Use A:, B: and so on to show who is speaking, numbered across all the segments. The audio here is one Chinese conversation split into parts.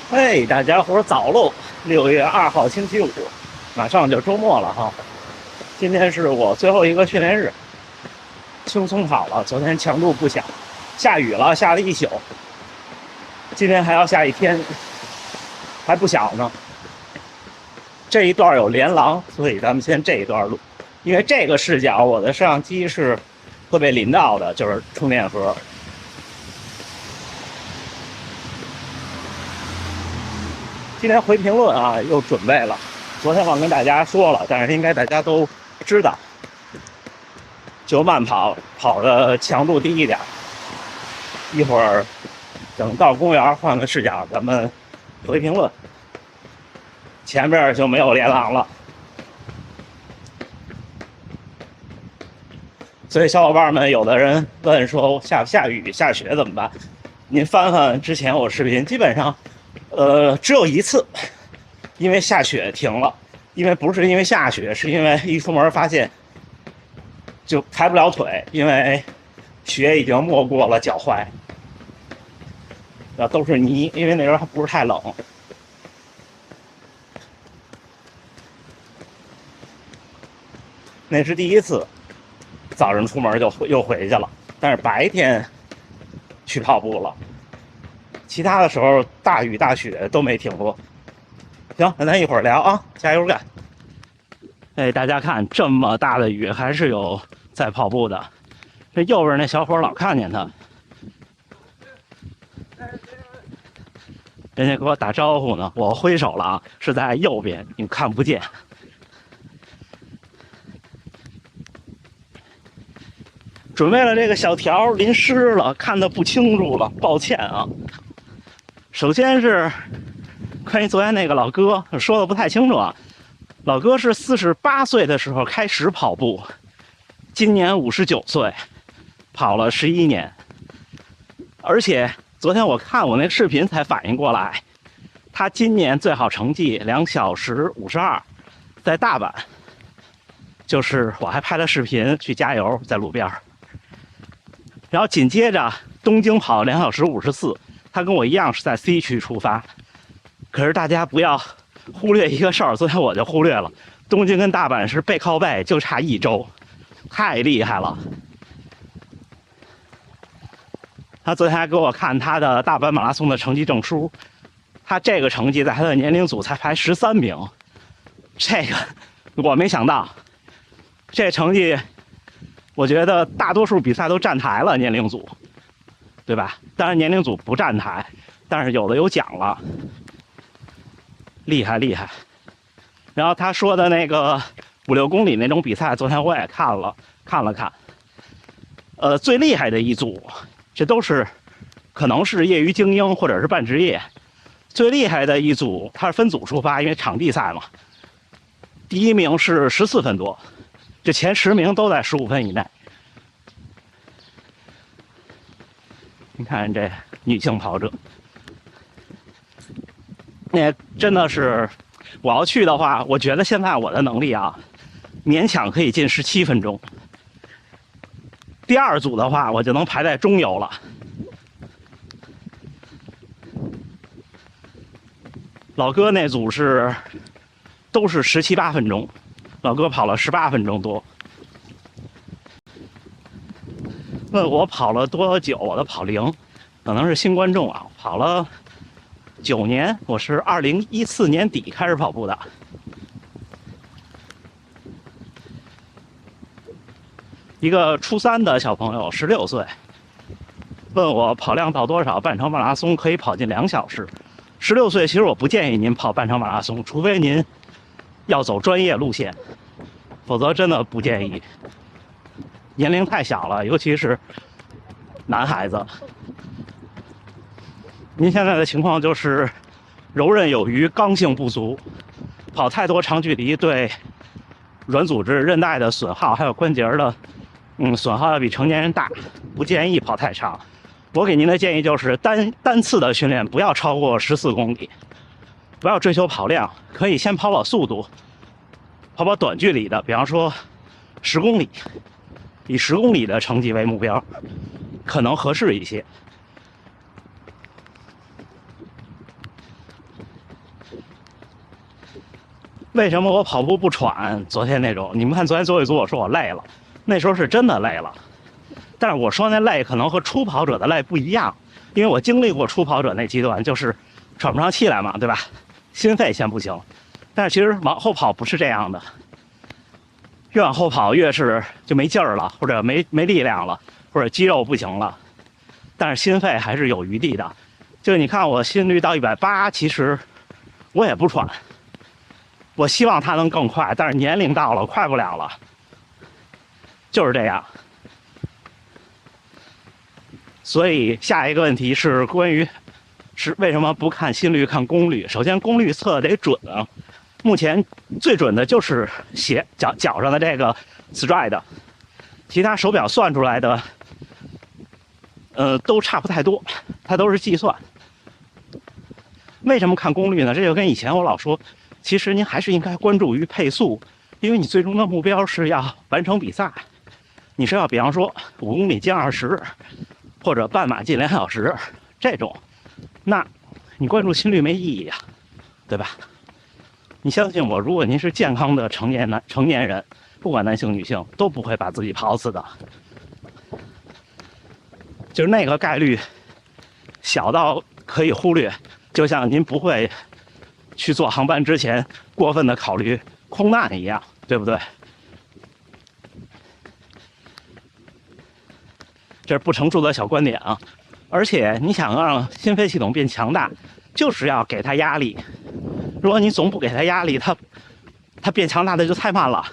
A: 嘿，大家伙早喽！6月2号星期五，马上就周末了哈。今天是我最后一个训练日，轻松跑了。昨天强度不小，下雨了，下了一宿。今天还要下一天，还不小呢。这一段有连廊，所以咱们先这一段录。因为这个视角，我的摄像机是会被淋到的，就是充电盒。今天回评论啊，又准备了。昨天忘跟大家说了，但是应该大家都知道，就慢跑，跑的强度低一点。一会儿等到公园换个视角，咱们回评论。前面就没有连廊了，所以小伙伴们有的人问说下雨下雪怎么办？您翻翻之前我视频，基本上。只有一次，因为下雪停了，因为不是因为下雪，是因为一出门发现就抬不了腿，因为雪已经没过了脚踝，都是泥，因为那时候还不是太冷。那是第一次，早上出门就又回去了，但是白天去跑步了。其他的时候大雨大雪都没停过。行，那咱一会儿聊啊，加油干！哎，大家看，这么大的雨还是有在跑步的。这右边那小伙老看见他，人家给我打招呼呢，我挥手了啊，是在右边，你们看不见。准备了这个小条，淋湿了，看得不清楚了，抱歉啊。首先是关于昨天那个老哥说的不太清楚啊，老哥是48岁的时候开始跑步，今年59岁，跑了11年，而且昨天我看我那视频才反应过来，他今年最好成绩2小时52，在大阪，就是我还拍了视频去加油，在路边，然后紧接着东京跑2小时54。他跟我一样是在 C 区出发，可是大家不要忽略一个事儿，昨天我就忽略了，东京跟大阪是背靠背，就差1周，太厉害了。他昨天还给我看他的大阪马拉松的成绩证书，他这个成绩在他的年龄组才排13名，这个我没想到，这成绩我觉得大多数比赛都站台了，年龄组。对吧？当然年龄组不站台，但是有的有奖了，厉害厉害。然后他说的那个5、6公里那种比赛，昨天我也看了看。最厉害的一组，这都是可能是业余精英或者是半职业。最厉害的一组，他是分组出发，因为场地赛嘛。第一名是14分多，这前10名都在15分以内。你看这女性跑者，那真的是，我要去的话，我觉得现在我的能力啊，勉强可以进17分钟。第二组的话，我就能排在中游了。老哥那组都是17、18分钟，老哥跑了18分钟多。问我跑了多久？我的跑龄，可能是新观众啊，跑了9年，我是2014年底开始跑步的。一个初3的小朋友，16岁，问我跑量到多少，半程马拉松可以跑进2小时。16岁，其实我不建议您跑半程马拉松，除非您要走专业路线，否则真的不建议。年龄太小了，尤其是男孩子。您现在的情况就是柔韧有余，刚性不足，跑太多长距离对软组织、韧带的损耗，还有关节的损耗要比成年人大，不建议跑太长。我给您的建议就是单次的训练不要超过14公里，不要追求跑量，可以先跑速度，跑短距离的，比方说10公里。以10公里的成绩为目标，可能合适一些。为什么我跑步不喘？昨天那种，你们看昨天最后一组我说我累了，那时候是真的累了。但是我说那累可能和初跑者的累不一样，因为我经历过初跑者那阶段，就是喘不上气来嘛，对吧？心肺先不行。但是其实往后跑不是这样的，越往后跑越是就没劲儿了，或者没力量了，或者肌肉不行了。但是心肺还是有余地的。就是你看我心率到180，其实我也不喘。我希望它能更快，但是年龄到了，快不了了。就是这样。所以下一个问题是关于为什么不看心率看功率？首先功率测得准啊，目前最准的就是脚上的这个 Stride， 其他手表算出来的，都差不太多，它都是计算。为什么看功率呢？这就跟以前我老说，其实您还是应该关注于配速，因为你最终的目标是要完成比赛，你是要比方说5公里进20，或者半马进2小时这种，那你关注心率没意义啊，对吧？你相信我，如果您是健康的成年人，不管男性女性，都不会把自己跑死的，就是那个概率小到可以忽略。就像您不会去坐航班之前过分的考虑空难一样，对不对？这是不成熟的小观点啊。而且你想让心肺系统变强大，就是要给它压力。如果你总不给它压力，它变强大的就太慢了。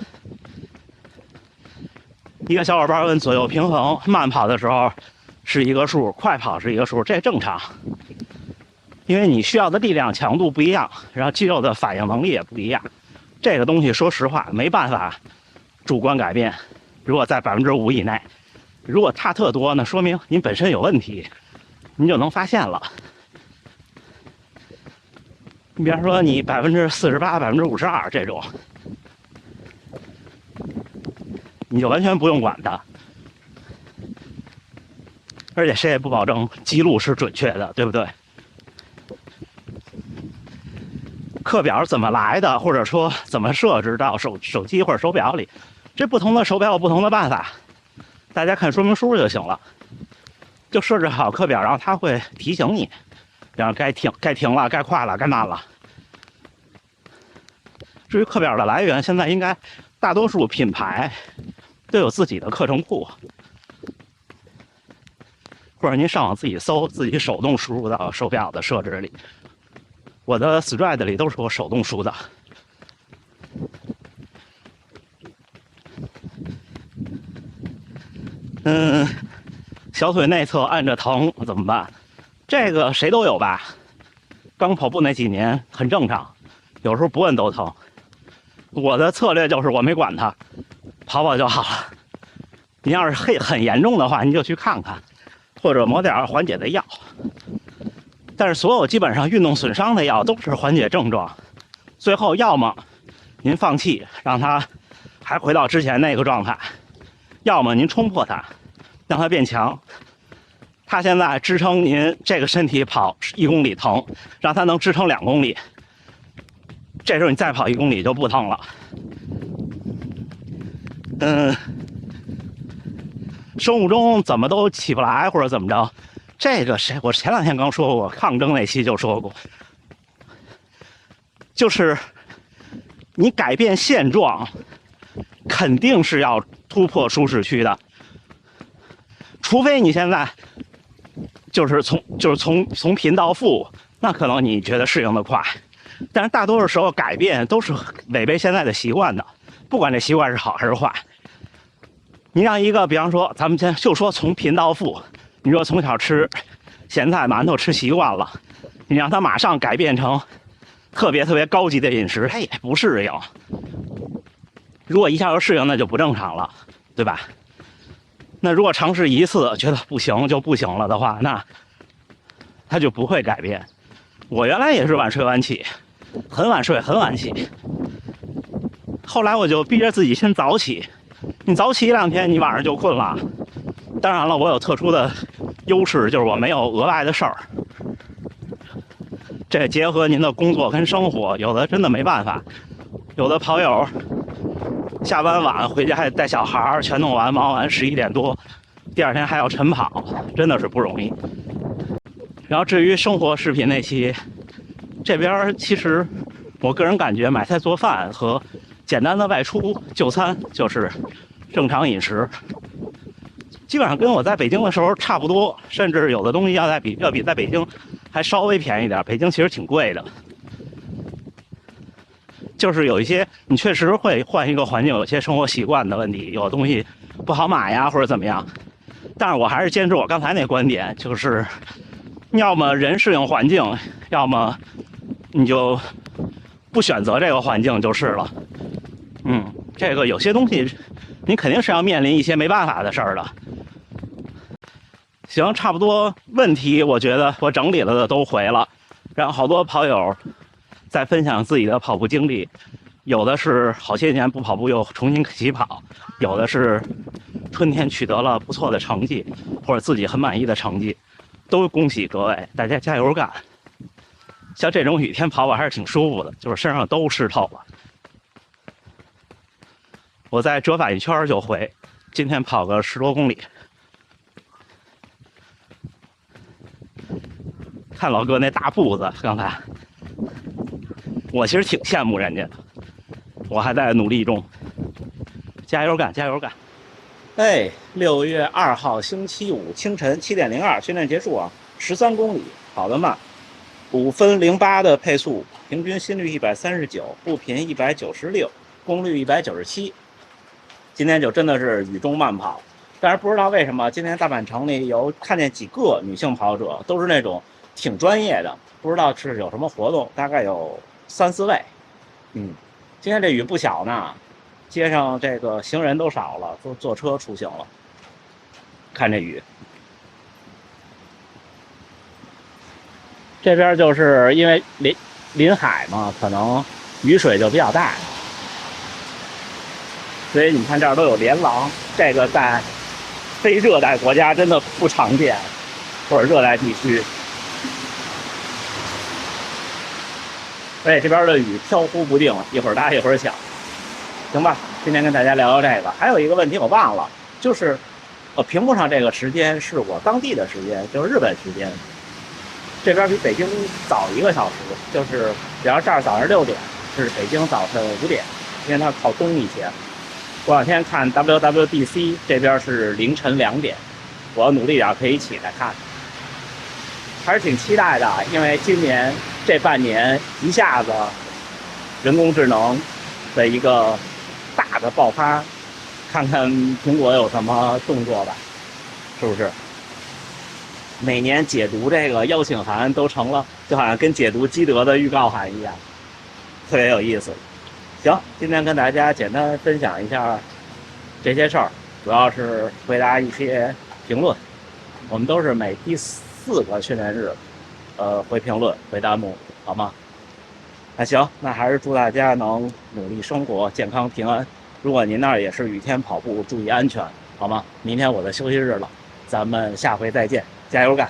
A: 一个小伙伴问左右平衡，慢跑的时候是一个数，快跑是一个数，这正常。因为你需要的力量强度不一样，然后肌肉的反应能力也不一样，这个东西说实话没办法主观改变。如果在5%以内，如果差特多，那说明您本身有问题，您就能发现了。你比方说你48%、52%这种，你就完全不用管它，而且谁也不保证记录是准确的，对不对？课表怎么来的，或者说怎么设置到手机或者手表里，这不同的手表有不同的办法，大家看说明书就行了。就设置好课表，然后它会提醒你，然后该停了，该快了，该慢了。至于课表的来源，现在应该大多数品牌都有自己的课程库，或者您上网自己搜，自己手动输入到手表的设置里。我的 Stride 里都是我手动输的。小腿内侧按着疼怎么办？这个谁都有吧？刚跑步那几年很正常，有时候不按都疼。我的策略就是我没管它，跑跑就好了。你要是很严重的话，你就去看看，或者抹点缓解的药。但是所有基本上运动损伤的药都是缓解症状，最后要么您放弃，让它还回到之前那个状态，要么您冲破它，让它变强。它现在支撑您这个身体跑1公里疼，让它能支撑2公里，这时候你再跑1公里就不疼了。生物钟怎么都起不来或者怎么着，这个我前2天刚说过，抗争那期就说过，就是你改变现状肯定是要突破舒适区的，除非你现在就是从贫到富，那可能你觉得适应的快，但是大多数时候改变都是违背现在的习惯的，不管这习惯是好还是坏。你让一个，比方说咱们先就说从贫到富，你说从小吃咸菜馒头吃习惯了，你让他马上改变成特别高级的饮食，他也不适应。如果一下就适应，那就不正常了，对吧？那如果尝试一次觉得不行就不行了的话，那他就不会改变。我原来也是晚睡晚起，很晚睡很晚起，后来我就逼着自己先早起。你早起1-2天，你晚上就困了。当然了，我有特殊的优势，就是我没有额外的事儿。这结合您的工作跟生活，有的真的没办法。有的跑友下班晚回家还带小孩，全弄完忙完11点多，第二天还要晨跑，真的是不容易。然后至于生活视频那期，这边其实我个人感觉买菜做饭和简单的外出就餐就是正常饮食，基本上跟我在北京的时候差不多，甚至有的东西要比在北京还稍微便宜点。北京其实挺贵的，就是有一些你确实会换一个环境，有些生活习惯的问题，有的东西不好买呀或者怎么样。但是我还是坚持我刚才那观点，就是要么人适应环境，要么你就不选择这个环境就是了。这个有些东西你肯定是要面临一些没办法的事儿的。行，差不多问题我觉得我整理了的都回了，然后好多跑友在分享自己的跑步经历，有的是好些年不跑步又重新起跑，有的是春天取得了不错的成绩或者自己很满意的成绩，都恭喜各位，大家加油干。像这种雨天跑跑还是挺舒服的，就是身上都湿透了。我再折返一圈就回，今天跑个10多公里。看老哥那大步子，刚才我其实挺羡慕人家的，我还在努力中，加油干，加油干！哎，6月2号星期五清晨7点02，训练结束啊，13公里，跑得慢，5分08的配速，平均心率139，步频196，功率197。今天就真的是雨中慢跑，但是不知道为什么今天大阪城里有看见几个女性跑者，都是那种挺专业的，不知道是有什么活动，大概有3、4位。今天这雨不小呢，街上这个行人都少了，都坐车出行了。看这雨，这边就是因为临海嘛，可能雨水就比较大。所以你看这儿都有连廊，这个在非热带国家真的不常见，或者热带地区。而且这边的雨飘忽不定，一会儿大一会儿小。行吧，今天跟大家聊聊这个。还有一个问题我忘了，就是屏幕上这个时间是我当地的时间，就是日本时间。这边比北京早1个小时，就是比方这儿早上6点，是北京早晨5点，因为它靠东一些。过两天看 WWDC 这边是凌晨2点，我要努力点可以起来看，还是挺期待的。因为今年这半年一下子人工智能的一个大的爆发，看看苹果有什么动作吧，是不是？每年解读这个邀请函都成了，就好像跟解读基德的预告函一样，特别有意思。行，今天跟大家简单分享一下这些事儿，主要是回答一些评论。我们都是每第4个训练日，回评论、回弹幕，好吗？那行，那还是祝大家能努力生活，健康平安。如果您那儿也是雨天跑步，注意安全，好吗？明天我的休息日了，咱们下回再见，加油干！